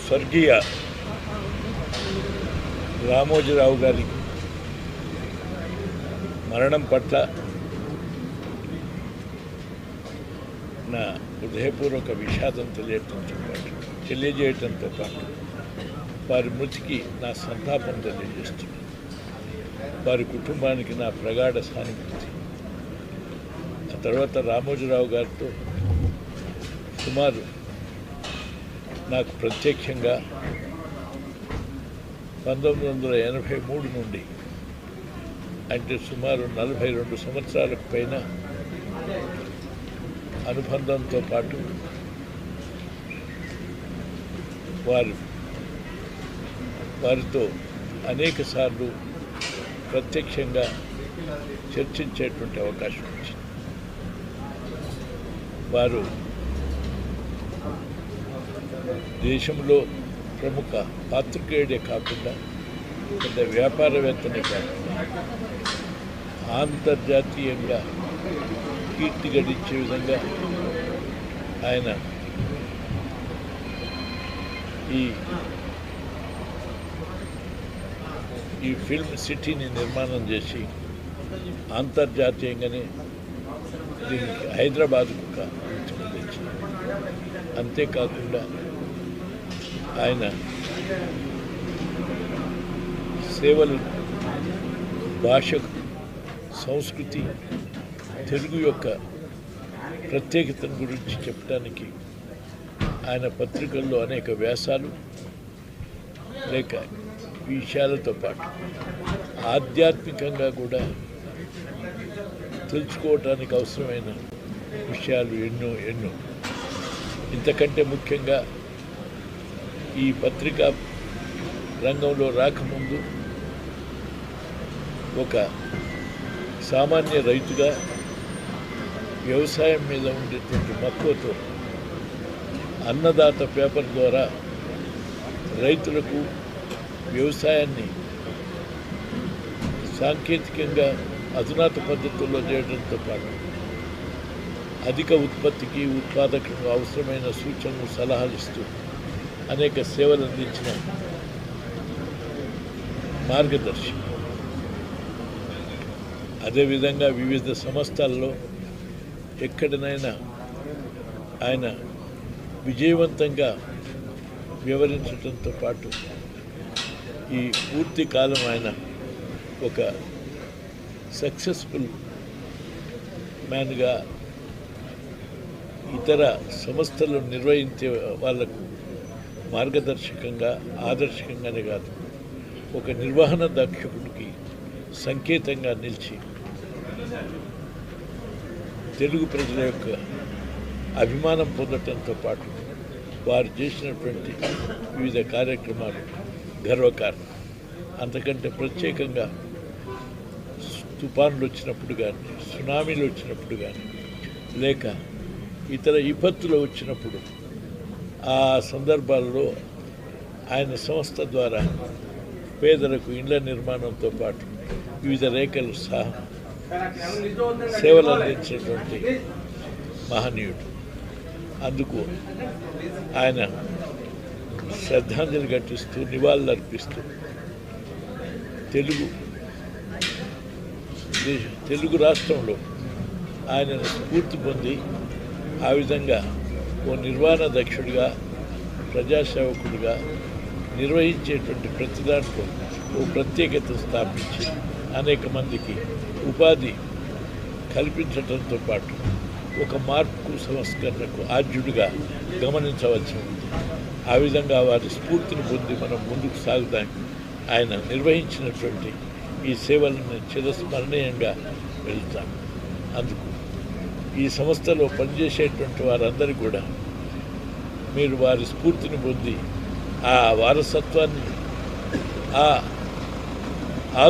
స్వర్గీయ రామోజీరావు గారి మరణం పట్ల నా హృదయపూర్వక విషాదం తెలియజేయటంతో పాటు వారి మృతికి నా సంతాపం తెలియజేస్తున్నాను. వారి కుటుంబానికి నా ప్రగాఢ సానుభూతి. ఆ తర్వాత రామోజీరావు గారితో సుమారు నాకు ప్రత్యక్షంగా 1983 నుండి అంటే సుమారు 42 సంవత్సరాలకు పైన అనుబంధంతో పాటు వారితో అనేక సార్లు ప్రత్యక్షంగా చర్చించేటువంటి అవకాశం వచ్చింది. వారు దేశంలో ప్రముఖ పాత్రికేయుడే కాకుండా పెద్ద వ్యాపారవేత్తనే కాకుండా అంతర్జాతీయంగా కీర్తి గడించే విధంగా ఆయన ఈ ఫిల్మ్ సిటీని నిర్మాణం చేసి అంతర్జాతీయంగానే దీనికి హైదరాబాద్కు తెచ్చింది. అంతేకాకుండా ఆయన సేవలు భాషకు సంస్కృతి తెలుగు యొక్క ప్రత్యేకతను గురించి చెప్పడానికి ఆయన పత్రికల్లో అనేక వ్యాసాలు లేక విషయాలతో పాటు ఆధ్యాత్మికంగా కూడా తెలుసుకోవటానికి అవసరమైన విషయాలు ఎన్నో ఇంతకంటే ముఖ్యంగా ఈ పత్రికా రంగంలో రాకముందు ఒక సామాన్య రైతుగా వ్యవసాయం మీద ఉండేటువంటి మక్కువతో అన్నదాత పేపర్ ద్వారా రైతులకు వ్యవసాయాన్ని సాంకేతికంగా అధునాత పద్ధతుల్లో చేయడంతో పాటు అధిక ఉత్పత్తికి ఉత్పాదకకు అవసరమైన సూచనలు సలహాలు ఇస్తూ అనేక సేవలు అందించిన మార్గదర్శి. అదేవిధంగా వివిధ సంస్థల్లో ఎక్కడనైనా ఆయన విజయవంతంగా వ్యవహరించడంతో పాటు ఈ పూర్తి కాలం ఆయన ఒక సక్సెస్ఫుల్ మ్యాన్గా ఇతర సంస్థలను నిర్వహించే వాళ్లకు మార్గదర్శకంగా ఆదర్శకంగానే కాదు ఒక నిర్వహణ దక్షకుడికి సంకేతంగా నిలిచి తెలుగు ప్రజల యొక్క అభిమానం పొందటంతో పాటు వారు చేసినటువంటి వివిధ కార్యక్రమాలు గర్వకారణం. అంతకంటే ప్రత్యేకంగా తుఫాన్లు వచ్చినప్పుడు కానీ సునామీలు వచ్చినప్పుడు కానీ లేక ఇతర విపత్తులు వచ్చినప్పుడు ఆ సందర్భాల్లో ఆయన సంస్థ ద్వారా పేదలకు ఇండ్ల నిర్మాణంతో పాటు వివిధ రేఖలు సహా సేవలు అందించినటువంటి మహనీయుడు. అందుకు ఆయన శ్రద్ధాంజలి ఘటిస్తూ నివాళులు అర్పిస్తూ తెలుగు రాష్ట్రంలో ఆయనను స్ఫూర్తి పొంది ఆ విధంగా ఓ నిర్వహణ దక్షుడిగా ప్రజాసేవకుడిగా నిర్వహించేటువంటి ప్రతి దాంట్లో ఓ ప్రత్యేకత స్థాపించి అనేక మందికి ఉపాధి కల్పించడంతో పాటు ఒక మార్పు సంస్కరణకు ఆద్యుడిగా గమనించవలసి ఉంది. ఆ విధంగా వారి స్ఫూర్తిని పొంది మనం ముందుకు సాగుదానికి ఆయన నిర్వహించినటువంటి ఈ సేవలను చిరస్మరణీయంగా వెళ్తాను. అందుకు ఈ సంస్థలో పనిచేసేటువంటి వారందరూ కూడా మీరు వారి స్ఫూర్తిని పొంది ఆ వారసత్వాన్ని ఆ